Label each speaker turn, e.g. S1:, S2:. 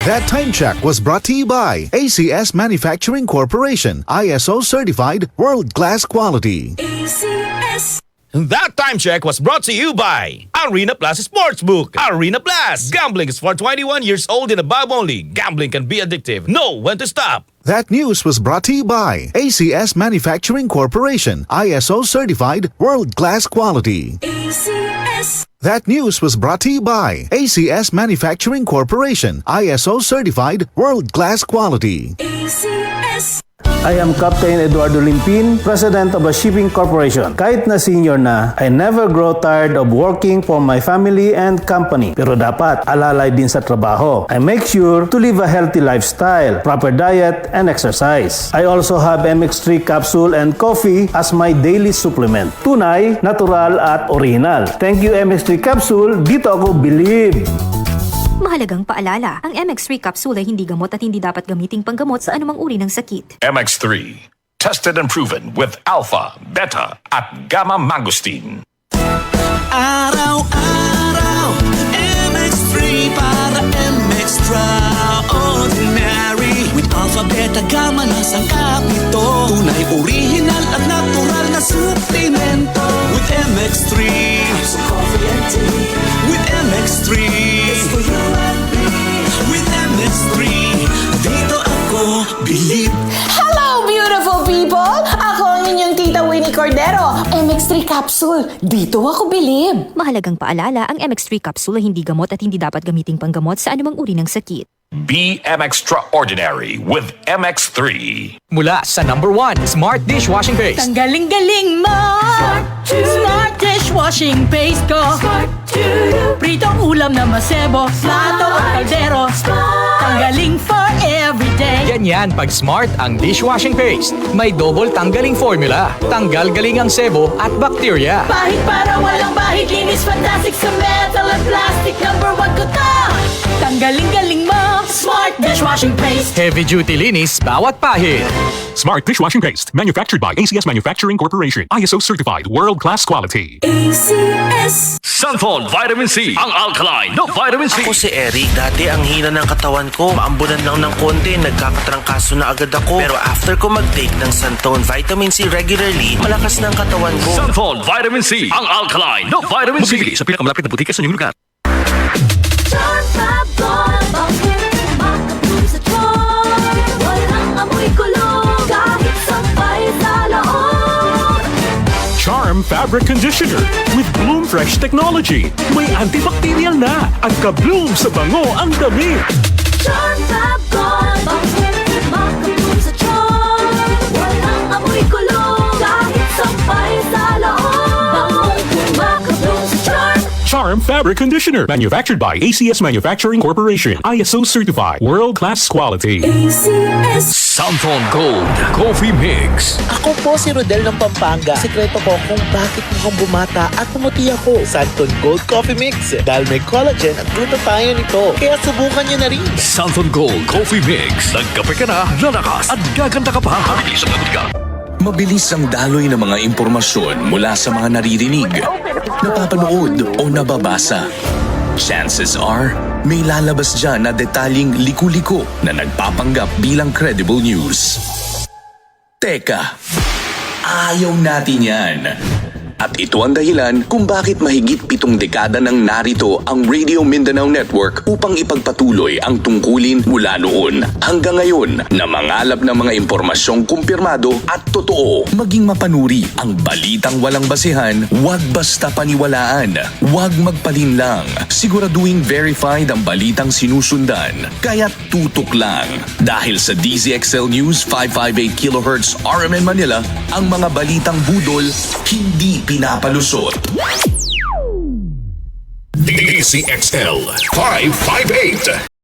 S1: That time check was brought to you by ACS Manufacturing Corporation, ISO certified world-class quality.
S2: ACS.
S3: That time check was brought to you by Arena Plus Sportsbook. Arena Plus. Gambling is for 21 years old and above only. Gambling can be addictive. Know when to stop.
S1: That news was brought to you by ACS Manufacturing Corporation, ISO certified world-class quality.
S2: ACS.
S1: That news was brought to you by ACS Manufacturing Corporation, ISO certified world-class quality.
S2: ACS.
S4: I am Captain Eduardo Limpin, President of a shipping corporation. Kahit na senior na, I never grow tired of working for my family and company. Pero dapat alalay din sa trabaho. I make sure to live a healthy lifestyle, proper diet, and exercise. I also have MX3 capsule and coffee as my daily supplement. Tunay, natural, at original. Thank you MX3 capsule, dito ako believe.
S5: Mahalagang paalala, ang MX3 capsule ay hindi gamot at hindi dapat gamiting panggamot sa anumang uri ng sakit.
S6: MX3, tested and proven with alpha, beta, at gamma mangosteen.
S7: Araw-araw, MX3 para MX-Traordinary. With alpha, beta, gamma na sangkap nito. Tunay, original at natural na suplemento. With MX3, so coffee and tea. With MX3, it's for you and me. With MX3, dito ako believe.
S8: Hello, beautiful people! Ako ang inyong tita Winnie Cordero. MX3 capsule, dito ako bilib.
S5: Mahalagang paalala, ang MX3 capsule ay hindi gamot at hindi dapat gamiting panggamot sa anumang uri ng sakit.
S6: Be MX-Traordinary with MX3.
S9: Mula sa #1 Smart Dishwashing Paste.
S2: Tanggaling-galing mo. Smart dishwashing paste ko. Pritong ulam na masebo. Plato o kaldero. Tanggaling for everyday.
S9: Ganyan pag Smart ang dishwashing paste. May double tanggaling formula. Tanggal galing ang sebo at bakterya.
S2: Bahid para walang bahid. Linis fantastic sa metal at plastic. #1 ko to. Tanggaling-galing mo. Smart dishwashing paste.
S9: Heavy duty linis bawat pahid.
S10: Smart Dishwashing Paste, manufactured by ACS Manufacturing Corporation, ISO certified world-class quality.
S2: ACS.
S6: Sunfall Vitamin C, ang alkaline no vitamin C.
S11: Ako si Eric. Dati ang hina ng katawan ko. Maambunan lang ng konti, nagkakatrangkaso na agad ako. Pero after ko mag-take ng Sunfall Vitamin C regularly, malakas na ang katawan ko.
S6: Sunfall Vitamin C, ang alkaline no vitamin C.
S10: Mabili sa pinakamalapit na butika sa inyong lugar. Charm Fabric Conditioner with Bloom Fresh Technology. May antibacterial na at ka-bloom sa bango ang damit.
S2: Charm Fab Gold, makabloom sa charm. Walang amoy kulong, kahit sampay sa loob. Makabloom sa charm.
S10: Charm Fabric Conditioner, manufactured by ACS Manufacturing Corporation, ISO certified world-class quality.
S2: ACS.
S6: Sunfall Gold Coffee Mix.
S12: Ako po si Rodel ng Pampanga. Sekreto ko kung bakit mukhang bumata at pumuti ako. Santon Gold Coffee Mix. Dahil may collagen at glutathione nito. Kaya subukan niyo na rin.
S6: Sunfall Gold Coffee Mix. Nagkape ka na, lalakas at gaganda ka pa. Mabilis ang ka.
S13: Mabilis ang daloy ng mga impormasyon mula sa mga naririnig, napapanood o nababasa. Chances are, may lalabas dyan na detalyeng liku-liko na nagpapanggap bilang credible news. Teka, ayaw natin yan. At ito ang dahilan kung bakit mahigit 7 dekada nang narito ang Radio Mindanao Network upang ipagpatuloy ang tungkulin mula noon hanggang ngayon na mangalap ng mga impormasyong kumpirmado at totoo. Maging mapanuri ang balitang walang basehan, huwag basta paniwalaan, huwag magpalinlang. Siguraduhin verified ang balitang sinusundan, kaya't tutok lang. Dahil sa DZXL News 558 kHz RMN Manila, ang mga balitang budol hindi pinapalusot.
S6: DZXL 558